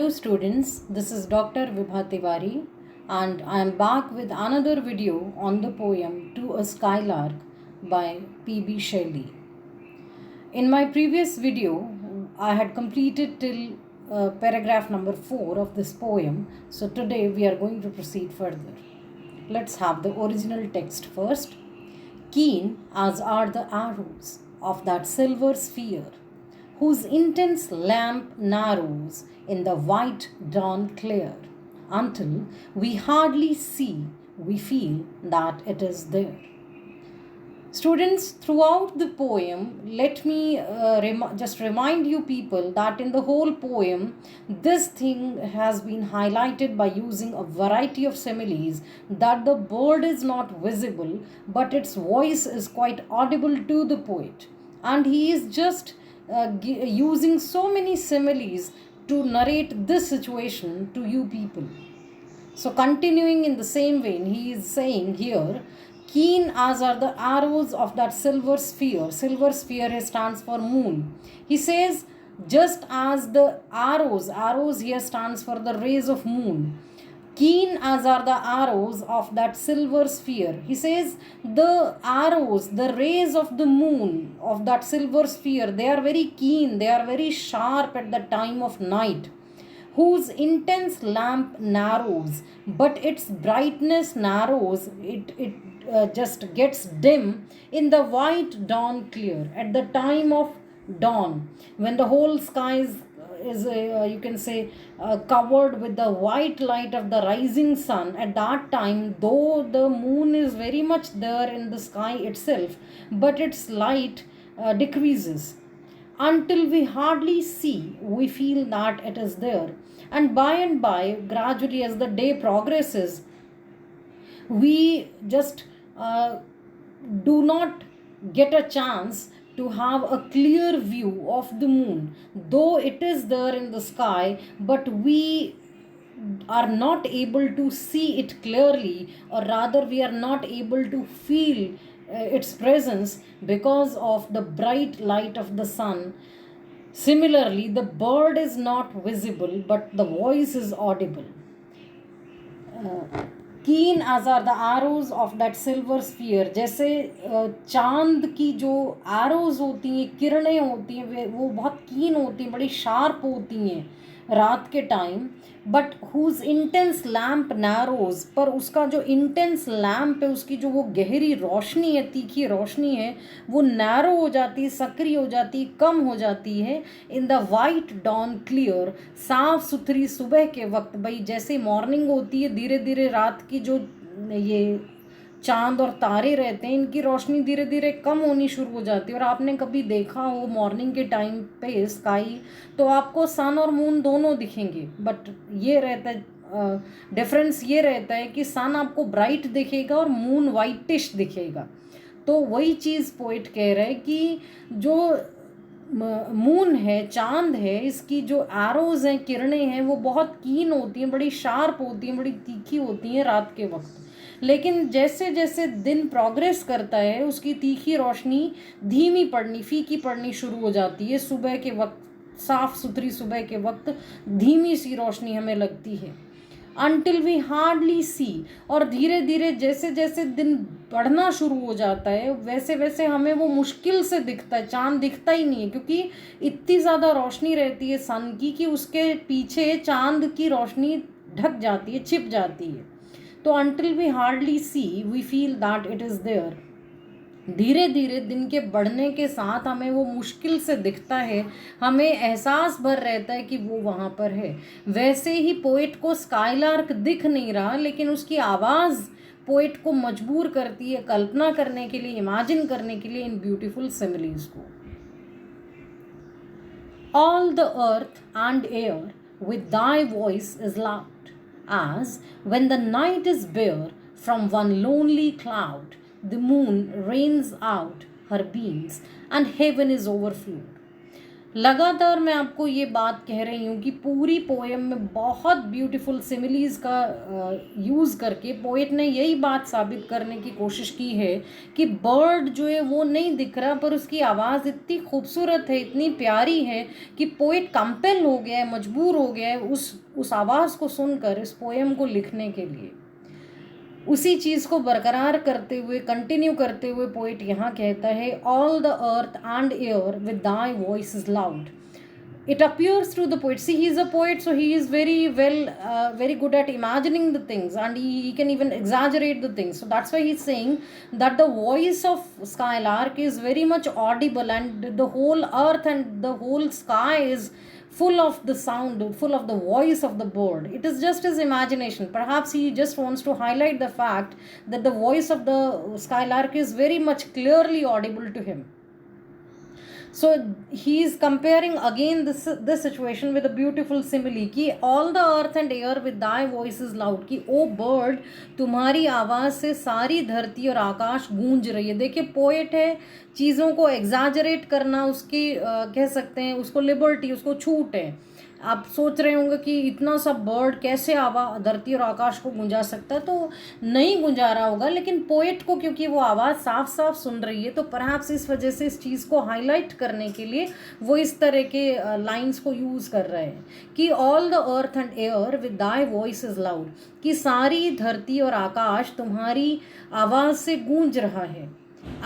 Hello students, this is Dr. Vibha Tiwari and I am back with another video on the poem To a Skylark by P.B. Shelley. In my previous video, I had completed till paragraph number 4 of this poem, so today we are going to proceed further. Let's have the original text first. Keen as are the arrows of that silver sphere, whose intense lamp narrows in the white dawn clear, until we hardly see, we feel that it is there. Students, throughout the poem, let me just remind you people that in the whole poem, this thing has been highlighted by using a variety of similes, that the bird is not visible, but its voice is quite audible to the poet. And he is just using so many similes to narrate this situation to you people. So continuing in the same vein, he is saying here, keen as are the arrows of that silver sphere. Silver sphere stands for moon. He says, just as the arrows here stands for the rays of moon. Keen as are the arrows of that silver sphere. He says, the arrows, the rays of the moon, of that silver sphere, they are very keen, they are very sharp at the time of night, whose intense lamp narrows, but its brightness narrows, it just gets dim in the white dawn clear, at the time of dawn, when the whole sky is you can say covered with the white light of the rising sun. At that time, though the moon is very much there in the sky itself, but its light decreases until we hardly see, we feel that it is there. And by, gradually as the day progresses, we just do not get a chance to have a clear view of the moon, though it is there in the sky, but we are not able to see it clearly, or rather we are not able to feel its presence because of the bright light of the sun. Similarly, the bird is not visible, but the voice is audible. कीन as are the arrows of that silver sphere. जैसे चांद की जो arrows होती हैं, किरणें होती हैं, वो बहुत कीन होती हैं, बड़ी शार्प होती हैं रात के time. But whose intense lamp narrows, पर उसका जो इंटेंस लैम्प है, उसकी जो वो गहरी रोशनी है, तीखी रोशनी है, वो नैरो हो जाती है, सक्रिय हो जाती है, कम हो जाती है in the white dawn clear, साफ सुथरी सुबह के वक्त. भाई जैसे मॉर्निंग होती है, धीरे धीरे रात की जो ये चांद और तारे रहते हैं, इनकी रोशनी धीरे धीरे कम होनी शुरू हो जाती है. और आपने कभी देखा हो मॉर्निंग के टाइम पे स्काई, तो आपको सन और मून दोनों दिखेंगे, बट ये रहता है डिफरेंस, ये रहता है कि सन आपको ब्राइट दिखेगा और मून वाइटिश दिखेगा. तो वही चीज़ पोइट कह रहे हैं कि जो मून है, चांद है, इसकी जो एरोज हैं, किरणें हैं, वो बहुत कीन होती हैं, बड़ी शार्प होती हैं, बड़ी तीखी होती हैं रात के वक्त. लेकिन जैसे जैसे दिन प्रोग्रेस करता है, उसकी तीखी रोशनी धीमी पड़नी, फीकी पड़नी शुरू हो जाती है. सुबह के वक्त, साफ सुथरी सुबह के वक्त धीमी सी रोशनी हमें लगती है. अनटिल वी हार्डली सी, और धीरे धीरे जैसे जैसे दिन बढ़ना शुरू हो जाता है, वैसे वैसे हमें वो मुश्किल से दिखता है, चांद दिखता ही नहीं है, क्योंकि इतनी ज़्यादा रोशनी रहती है सन की कि उसके पीछे चांद की रोशनी ढक जाती है, छिप जाती है. तो until we hardly see, we feel that it is there. धीरे धीरे दिन के बढ़ने के साथ हमें वो मुश्किल से दिखता है, हमें एहसास भर रहता है कि वो वहाँ पर है. वैसे ही पोइट को स्काईलार्क दिख नहीं रहा, लेकिन उसकी आवाज़ पोइट को मजबूर करती है कल्पना करने के लिए, इमेजिन करने के लिए इन ब्यूटीफुल सिमिलीज को. All the earth and air with thy voice is loud, as when the night is bare from one lonely cloud, the moon rains out her beams and heaven is overflowed. लगातार मैं आपको ये बात कह रही हूँ कि पूरी पोएम में बहुत ब्यूटीफुल सिमिलीज़ का यूज़ करके पोएट ने यही बात साबित करने की कोशिश की है कि बर्ड जो है वो नहीं दिख रहा, पर उसकी आवाज़ इतनी खूबसूरत है, इतनी प्यारी है कि पोएट कंपेल हो गया है, मजबूर हो गया है उस आवाज़ को सुनकर इस पोएम को लिखने के लिए। उसी चीज़ को बरकरार करते हुए, कंटिन्यू करते हुए पोइट यहाँ कहता है, all the earth and air with thy voice is loud. It appears through the poet. See, he is a poet, so he is very good at imagining the things, and he can even exaggerate the things. So that's why he's saying that the voice of Skylark is very much audible, and the whole earth and the whole sky is full of the sound, full of the voice of the bird. It is just his imagination. Perhaps he just wants to highlight the fact that the voice of the Skylark is very much clearly audible to him. So he is comparing again this situation with a beautiful simile कि all the earth and air with thy voice is loud, कि ओ bird तुम्हारी आवाज़ से सारी धरती और आकाश गूंज रही है. देखिए पोएट है, चीज़ों को एग्जाजरेट करना उसकी कह सकते हैं, उसको लिबर्टी, उसको छूट है. आप सोच रहे होंगे कि इतना सा बर्ड कैसे धरती और आकाश को गुंजा सकता है, तो नहीं गुंजा रहा होगा, लेकिन पोएट को क्योंकि वो आवाज़ साफ साफ सुन रही है, तो परहैप्स इस वजह से इस चीज़ को हाईलाइट करने के लिए वो इस तरह के लाइंस को यूज़ कर रहे हैं कि all the earth and air with thy voice is loud, कि सारी धरती और आकाश तुम्हारी आवाज़ से गूंज रहा है.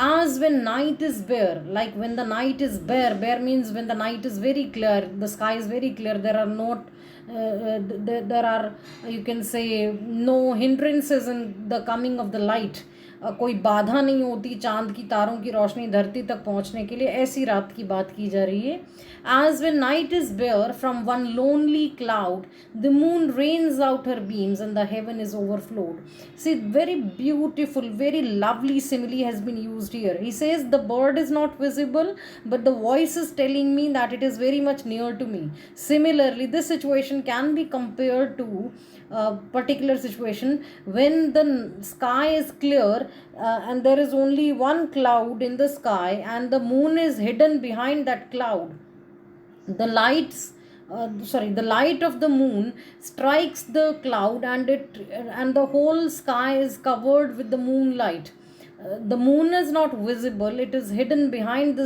As when night is bare, like when the night is bare, bare means when the night is very clear, the sky is very clear, there are not there are, you can say, no hindrances in the coming of the light. कोई बाधा नहीं होती चांद की तारों की रोशनी धरती तक पहुंचने के लिए, ऐसी रात की बात की जा रही है. As when night is bare, from one lonely cloud the moon rains out her beams and the heaven is overflowed. See, very beautiful, very lovely simile has been used here. He says the bird is not visible, but the voice is telling me that it is very much near to me. Similarly, this situation can be compared to particular situation when the sky is clear and there is only one cloud in the sky and the moon is hidden behind that cloud. The light of the moon strikes the cloud and the whole sky is covered with the moonlight. The moon is not visible, it is hidden behind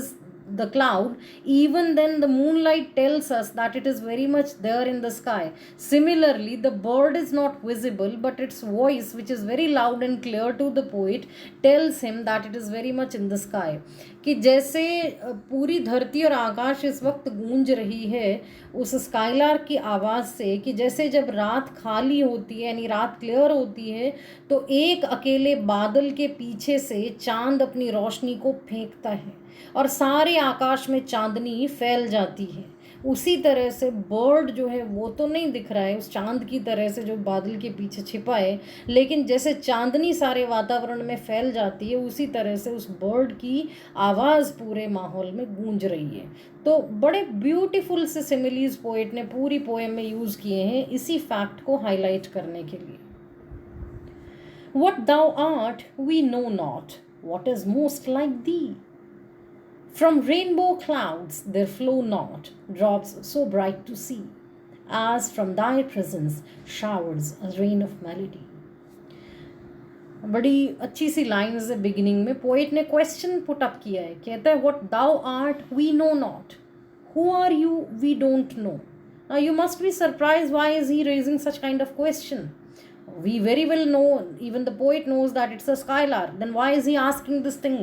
the cloud. Even then the moonlight tells us that it is very much there in the sky. Similarly, the bird is not visible, but its voice, which is very loud and clear to the poet, tells him that it is very much in the sky. कि जैसे पूरी धरती और आकाश इस वक्त गूंज रही है उस स्काईलार्क की आवाज़ से, कि जैसे जब रात खाली होती है यानी रात क्लियर होती है तो एक अकेले बादल के पीछे से चांद अपनी रोशनी को फेंकता है और सारे आकाश में चांदनी फैल जाती है. उसी तरह से बर्ड जो है वो तो नहीं दिख रहा है उस चांद की तरह से जो बादल के पीछे छिपा है, लेकिन जैसे चांदनी सारे वातावरण में फैल जाती है उसी तरह से उस बर्ड की आवाज़ पूरे माहौल में गूंज रही है. तो बड़े ब्यूटीफुल से सिमिलीज पोएट ने पूरी पोएम में यूज़ किए हैं इसी फैक्ट को हाईलाइट करने के लिए. What thou art we know not, what is most like thee? From rainbow clouds there flow not drops so bright to see, as from thy presence showers a rain of melody. बड़ी अच्छी सी lines है beginning में. Poet ने question put up किया है, कहता है what thou art we know not, who are you we don't know. Now you must be surprise why is he raising such kind of question. We very well know, even the poet knows that it's a skylark. Then why is he asking this thing?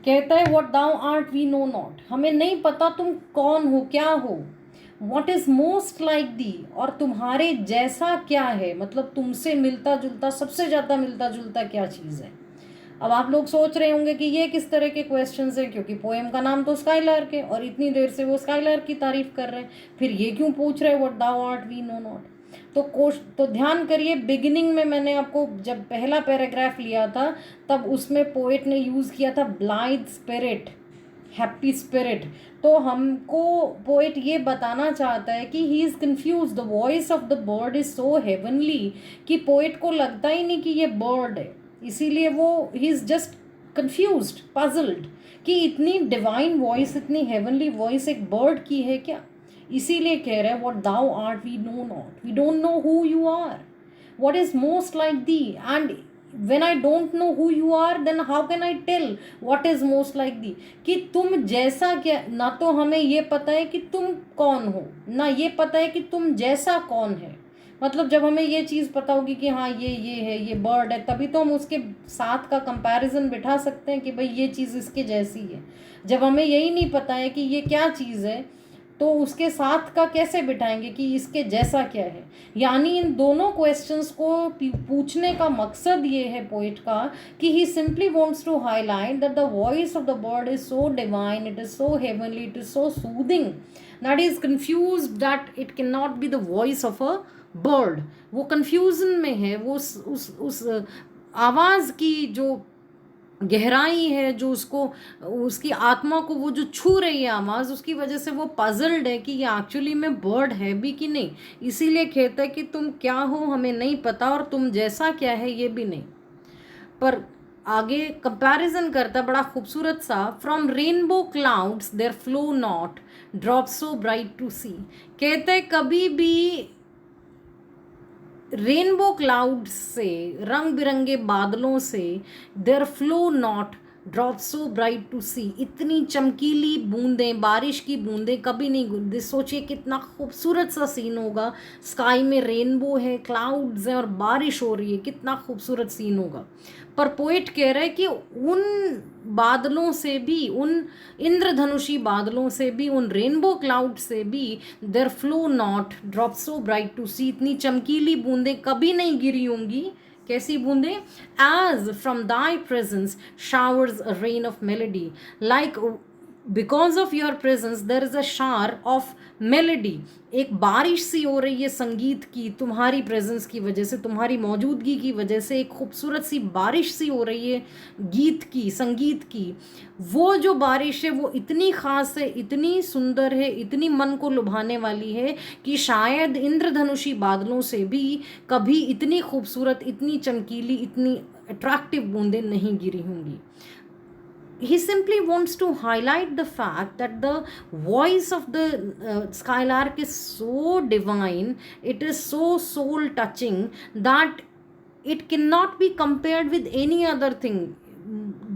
कहता है what thou art we know not, हमें नहीं पता तुम कौन हो, क्या हो. What is most like thee, और तुम्हारे जैसा क्या है, मतलब तुमसे मिलता जुलता, सबसे ज़्यादा मिलता जुलता क्या चीज़ है. अब आप लोग सोच रहे होंगे कि ये किस तरह के क्वेश्चंस हैं, क्योंकि पोएम का नाम तो स्काईलार्क है और इतनी देर से वो स्काईलार्क की तारीफ कर रहे हैं, फिर ये क्यों पूछ रहे हैं what thou art we know not. तो ध्यान करिए, बिगिनिंग में मैंने आपको जब पहला पैराग्राफ लिया था तब उसमें पोएट ने यूज़ किया था ब्लाइथ स्पिरिट, हैप्पी स्पिरिट. तो हमको पोएट ये बताना चाहता है कि he is confuse, the voice of the bird is so heavenly कि पोएट को लगता ही नहीं कि ये बर्ड है, इसीलिए वो he is just confused, puzzled कि इतनी डिवाइन वॉइस, इतनी हेवनली वॉइस एक बर्ड की है क्या? इसीलिए कह रहे हैं what thou art we know not, we don't know who you are, what is most like thee, and when I don't know who you are, then how can I tell what is most like thee? कि तुम जैसा क्या, ना तो हमें ये पता है कि तुम कौन हो, ना ये पता है कि तुम जैसा कौन है। मतलब जब हमें ये चीज़ पता होगी कि हाँ ये है, ये बर्ड है, तभी तो हम उसके साथ का कंपैरिजन बिठा सकते हैं कि भाई ये चीज़ इसके जैसी है। जब हमें यही नहीं पता है कि ये क्या चीज़ है, तो उसके साथ का कैसे बिठाएंगे कि इसके जैसा क्या है? यानी इन दोनों क्वेश्चंस को पूछने का मकसद ये है पोइट का कि he simply wants to highlight that the voice of the bird is so divine, it is so heavenly, it is so soothing that is confused that it can not be the voice of a bird. वो confusion में है, वो उस आवाज़ की जो गहराई है, जो उसको, उसकी आत्मा को वो जो छू रही है आवाज़, उसकी वजह से वो पजल्ड है कि ये एक्चुअली में बर्ड है भी कि नहीं। इसीलिए कहता है कि तुम क्या हो हमें नहीं पता, और तुम जैसा क्या है ये भी नहीं। पर आगे कंपैरिजन करता बड़ा खूबसूरत सा, from rainbow clouds there flow not drop so bright to see. कहते हैं कभी भी रेनबो क्लाउड्स से, रंग बिरंगे बादलों से, there flow not drop so bright to see, इतनी चमकीली बूंदें, बारिश की बूंदें कभी नहीं। सोचिए कितना खूबसूरत सा सीन होगा, स्काई में रेनबो है, क्लाउड्स हैं और बारिश हो रही है, कितना खूबसूरत सीन होगा। पर पोइट कह रहे हैं कि उन बादलों से भी, उन इंद्रधनुषी बादलों से भी, उन रेनबो क्लाउड से भी, there flow not drop so bright to see, इतनी चमकीली बूंदें कभी नहीं गिरी होंगी। कैसी बूंदें? As from thy presence showers a rain of melody, like because of your presence there is a shower of melody. एक बारिश सी हो रही है संगीत की, तुम्हारी प्रेजेंस की वजह से, तुम्हारी मौजूदगी की वजह से एक खूबसूरत सी बारिश सी हो रही है गीत की, संगीत की। वो जो बारिश है वो इतनी ख़ास है, इतनी सुंदर है, इतनी मन को लुभाने वाली है कि शायद इंद्रधनुषी बादलों से भी कभी इतनी खूबसूरत, इतनी चमकीली, इतनी अट्रैक्टिव बूंदें नहीं गिरी होंगी। He simply wants to highlight the fact that the voice of the skylark is so divine, it is so soul touching that it cannot be compared with any other thing.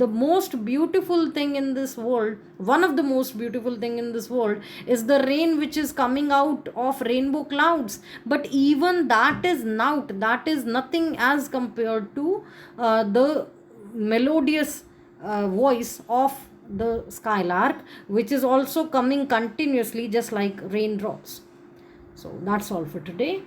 The most beautiful thing in this world, one of the most beautiful thing in this world, is the rain which is coming out of rainbow clouds. But even that is not, that is nothing as compared to the melodious voice of the skylark, which is also coming continuously just like raindrops. So that's all for today.